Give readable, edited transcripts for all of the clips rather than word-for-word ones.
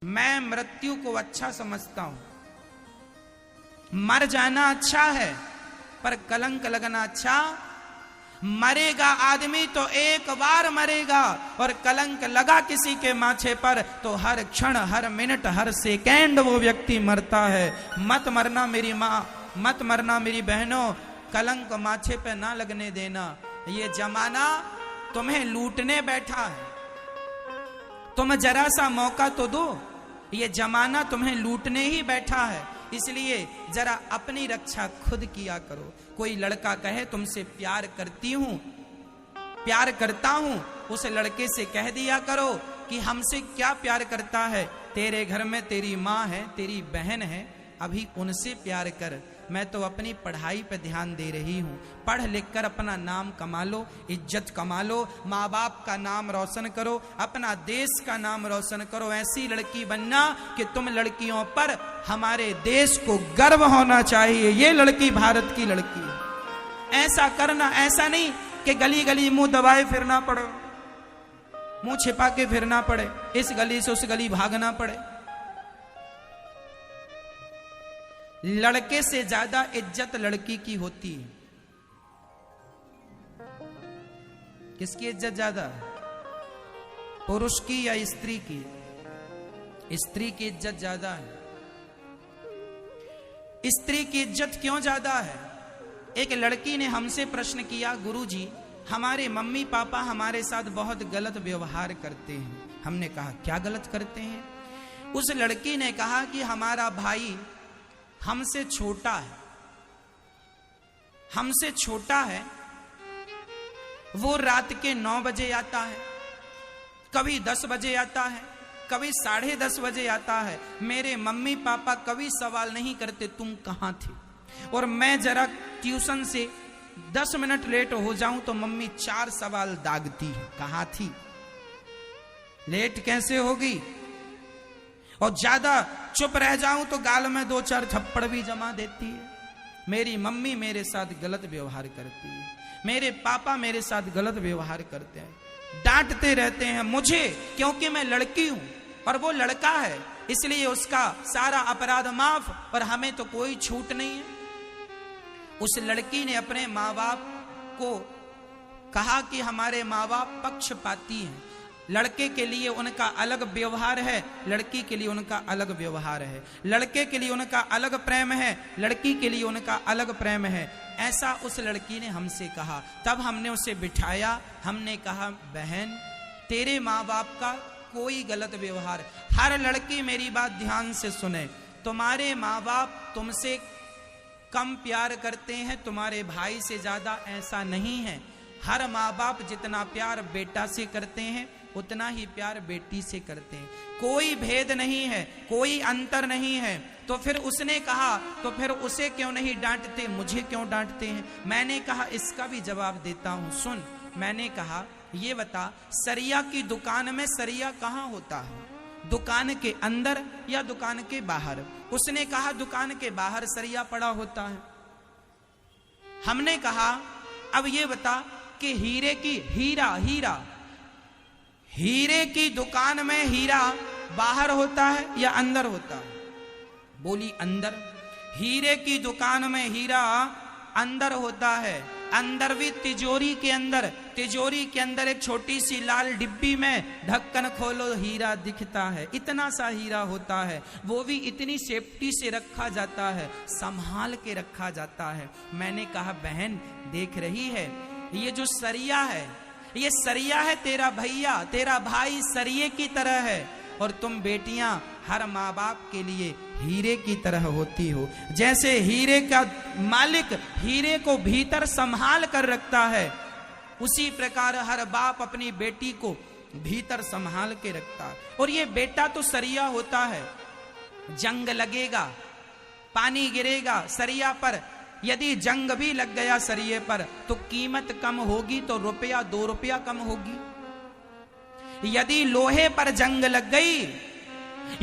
मैं मृत्यु को अच्छा समझता हूं। मर जाना अच्छा है पर कलंक लगना अच्छा। मरेगा आदमी तो एक बार मरेगा, और कलंक लगा किसी के माथे पर तो हर क्षण, हर मिनट, हर सेकंड वो व्यक्ति मरता है। मत मरना मेरी माँ, मत मरना मेरी बहनों, कलंक माथे पे ना लगने देना। ये जमाना तुम्हें लूटने बैठा है, तुम जरा सा मौका तो दो। ये जमाना तुम्हें लूटने ही बैठा है, इसलिए जरा अपनी रक्षा खुद किया करो। कोई लड़का कहे तुमसे प्यार करती हूं, प्यार करता हूं, उस लड़के से कह दिया करो कि हमसे क्या प्यार करता है, तेरे घर में तेरी माँ है, तेरी बहन है, अभी उनसे प्यार कर। मैं तो अपनी पढ़ाई पे ध्यान दे रही हूँ। पढ़ लिख कर अपना नाम कमा लो, इज्जत कमा लो, माँ बाप का नाम रोशन करो, अपना देश का नाम रोशन करो। ऐसी लड़की बनना कि तुम लड़कियों पर हमारे देश को गर्व होना चाहिए। ये लड़की भारत की लड़की है। ऐसा करना, ऐसा नहीं कि गली गली मुंह दबाए फिरना पड़े, मुंह छिपा के फिरना पड़े, इस गली से उस गली भागना पड़े। लड़के से ज्यादा इज्जत लड़की की होती है। किसकी इज्जत ज्यादा है, पुरुष की या स्त्री की? स्त्री की इज्जत ज्यादा है। स्त्री की इज्जत क्यों ज्यादा है? एक लड़की ने हमसे प्रश्न किया, गुरुजी हमारे मम्मी पापा हमारे साथ बहुत गलत व्यवहार करते हैं। हमने कहा क्या गलत करते हैं? उस लड़की ने कहा कि हमारा भाई हमसे छोटा है, हमसे छोटा है, वो रात के 9 बजे आता है, कभी 10 बजे आता है, कभी 10:30 बजे आता है। मेरे मम्मी पापा कभी सवाल नहीं करते तुम कहां थे, और मैं जरा ट्यूशन से 10 मिनट लेट हो जाऊं तो मम्मी 4 सवाल दागती है, कहां थी, लेट कैसे होगी, और ज्यादा चुप रह जाऊं तो गाल में 2-4 थप्पड़ भी जमा देती है। मेरी मम्मी मेरे साथ गलत व्यवहार करती है, मेरे पापा मेरे साथ गलत व्यवहार करते हैं, डांटते रहते हैं मुझे, क्योंकि मैं लड़की हूं और वो लड़का है, इसलिए उसका सारा अपराध माफ, और हमें तो कोई छूट नहीं है। उस लड़की ने अपने माँ बाप को कहा कि हमारे माँ बाप पक्षपाती हैं, लड़के के लिए उनका अलग व्यवहार है, लड़की के लिए उनका अलग व्यवहार है, लड़के के लिए उनका अलग प्रेम है, लड़की के लिए उनका अलग प्रेम है। ऐसा उस लड़की ने हमसे कहा। तब हमने उसे बिठाया, हमने कहा बहन तेरे माँ बाप का कोई गलत व्यवहार, हर लड़की मेरी बात ध्यान से सुने, तुम्हारे माँ बाप तुमसे कम प्यार करते हैं तुम्हारे भाई से ज्यादा, ऐसा नहीं है। हर माँ बाप जितना प्यार बेटा से करते हैं उतना ही प्यार बेटी से करते हैं, कोई भेद नहीं है, कोई अंतर नहीं है। तो फिर उसने कहा तो फिर उसे क्यों नहीं डांटते, मुझे क्यों डांटते हैं? मैंने कहा इसका भी जवाब देता हूं, सुन। मैंने कहा ये बता, सरिया की दुकान में सरिया कहाँ होता है, दुकान के अंदर या दुकान के बाहर? उसने कहा दुकान के बाहर सरिया पड़ा होता है। हमने कहा अब ये बता कि हीरे की हीरे की दुकान में हीरा बाहर होता है या अंदर होता है? बोली अंदर। हीरे की दुकान में हीरा अंदर होता है, अंदर भी तिजोरी के अंदर, तिजोरी के अंदर एक छोटी सी लाल डिब्बी में ढक्कन खोलो हीरा दिखता है, इतना सा हीरा होता है, वो भी इतनी सेफ्टी से रखा जाता है, संभाल के रखा जाता है। मैंने कहा बहन देख रही है, ये जो सरिया है, ये सरिया है, तेरा भैया तेरा भाई सरिये की तरह है, और तुम बेटियां हर माँ बाप के लिए हीरे की तरह होती हो। जैसे हीरे का मालिक हीरे को भीतर संभाल कर रखता है, उसी प्रकार हर बाप अपनी बेटी को भीतर संभाल के रखता है। और ये बेटा तो सरिया होता है, जंग लगेगा, पानी गिरेगा सरिया पर, यदि जंग भी लग गया सरिये पर तो कीमत कम होगी, तो रुपया 2 रुपया कम होगी। यदि लोहे पर जंग लग गई,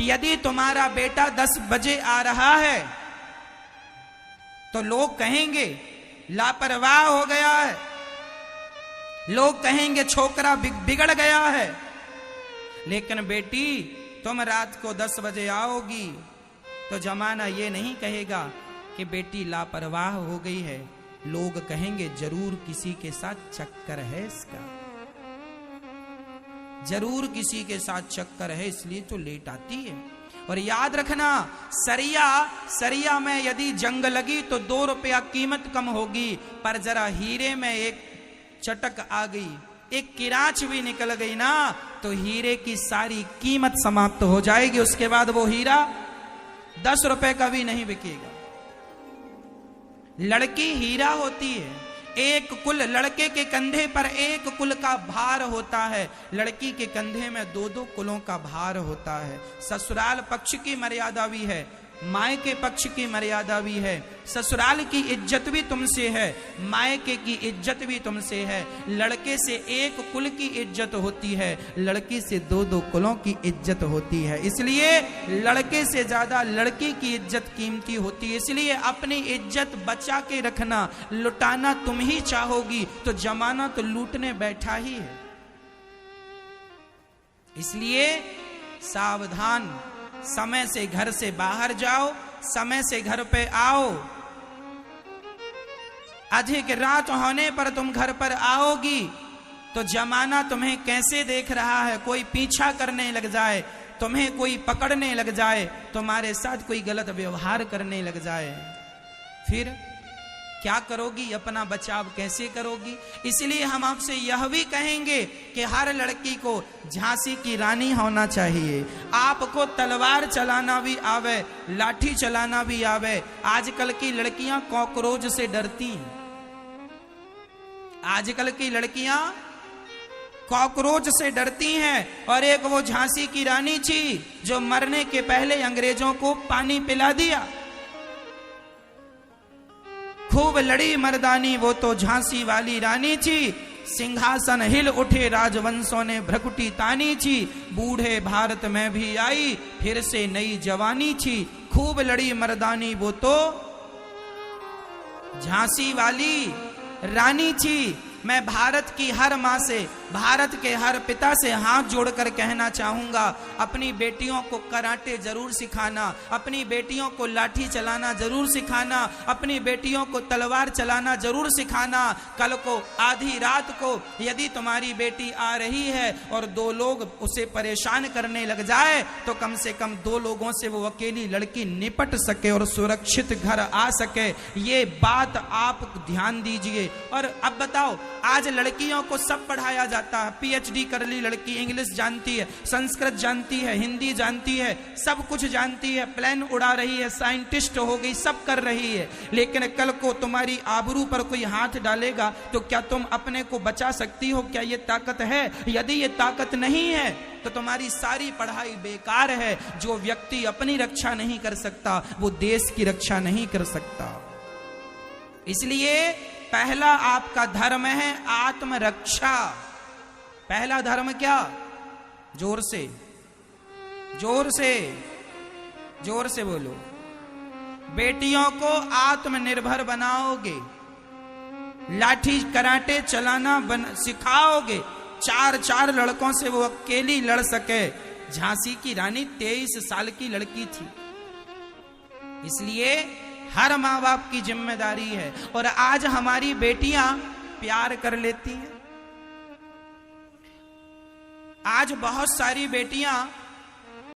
यदि तुम्हारा बेटा 10 बजे आ रहा है तो लोग कहेंगे लापरवाह हो गया है, लोग कहेंगे छोकरा बिगड़ गया है। लेकिन बेटी तुम रात को 10 बजे आओगी तो जमाना ये नहीं कहेगा कि बेटी लापरवाह हो गई है, लोग कहेंगे जरूर किसी के साथ चक्कर है इसका, जरूर किसी के साथ चक्कर है इसलिए तो लेट आती है। और याद रखना, सरिया में यदि जंग लगी तो 2 रुपया कीमत कम होगी, पर जरा हीरे में एक चटक आ गई, एक किराच भी निकल गई ना, तो हीरे की सारी कीमत समाप्त हो जाएगी। उसके बाद वो हीरा 10 रुपए का भी नहीं बिकेगा। लड़की हीरा होती है, एक कुल, लड़के के कंधे पर एक कुल का भार होता है, लड़की के कंधे में 2-2 कुलों का भार होता है। ससुराल पक्ष की मर्यादा भी है, मायके पक्ष की मर्यादा भी है। ससुराल की इज्जत भी तुमसे है, मायके की इज्जत भी तुमसे है। लड़के से एक कुल की इज्जत होती है, लड़की से 2-2 कुलों की इज्जत होती है। इसलिए लड़के से ज्यादा लड़की की इज्जत कीमती होती है। इसलिए अपनी इज्जत बचा के रखना। लुटाना तुम ही चाहोगी तो जमाना तो लूटने बैठा ही है। इसलिए सावधान, समय से घर से बाहर जाओ, समय से घर पे आओ। अधिक रात होने पर तुम घर पर आओगी तो जमाना तुम्हें कैसे देख रहा है, कोई पीछा करने लग जाए, तुम्हें कोई पकड़ने लग जाए, तुम्हारे साथ कोई गलत व्यवहार करने लग जाए, फिर क्या करोगी, अपना बचाव कैसे करोगी। इसलिए हम आपसे यह भी कहेंगे कि हर लड़की को झांसी की रानी होना चाहिए। आपको तलवार चलाना भी आवे, लाठी चलाना भी आवे। आजकल की लड़कियां कॉकरोच से डरती हैं, आजकल की लड़कियां कॉकरोच से डरती हैं। और एक वो झांसी की रानी थी जो मरने के पहले अंग्रेजों को पानी पिला दिया। खूब लड़ी मर्दानी वो तो झांसी वाली रानी थी, सिंहासन हिल उठे राजवंशों ने भ्रकुटी तानी थी। बूढ़े भारत में भी आई फिर से नई जवानी थी, खूब लड़ी मर्दानी वो तो झांसी वाली रानी थी। मैं भारत की हर माँ से, भारत के हर पिता से हाथ जोड़कर कहना चाहूंगा, अपनी बेटियों को कराटे जरूर सिखाना, अपनी बेटियों को लाठी चलाना जरूर सिखाना, अपनी बेटियों को तलवार चलाना जरूर सिखाना। कल को आधी रात को यदि तुम्हारी बेटी आ रही है और 2 लोग उसे परेशान करने लग जाए तो कम से कम 2 लोगों से वो अकेली लड़की निपट सके और सुरक्षित घर आ सके। ये बात आप ध्यान दीजिए। और अब बताओ, आज लड़कियों को सब पढ़ाया जाता है, पीएचडी कर ली लड़की, इंग्लिश जानती है, संस्कृत जानती है, हिंदी जानती है, सब कुछ जानती है, प्लेन उड़ा रही है, साइंटिस्ट हो गई, सब कर रही है। लेकिन कल को तुम्हारी आबरू पर कोई हाथ डालेगा तो क्या तुम अपने को बचा सकती हो? क्या ये ताकत है? यदि ये ताकत नहीं है तो तुम्हारी सारी पढ़ाई बेकार है। जो व्यक्ति अपनी रक्षा नहीं कर सकता वो देश की रक्षा नहीं कर सकता। इसलिए पहला आपका धर्म है आत्मरक्षा। पहला धर्म क्या? जोर से, जोर से, जोर से बोलो। बेटियों को आत्मनिर्भर बनाओगे, लाठी कराटे चलाना सिखाओगे, 4 लड़कों से वो अकेली लड़ सके। झांसी की रानी 23 साल की लड़की थी। इसलिए हर माँ बाप की जिम्मेदारी है। और आज हमारी बेटियां प्यार कर लेती हैं, आज बहुत सारी बेटियां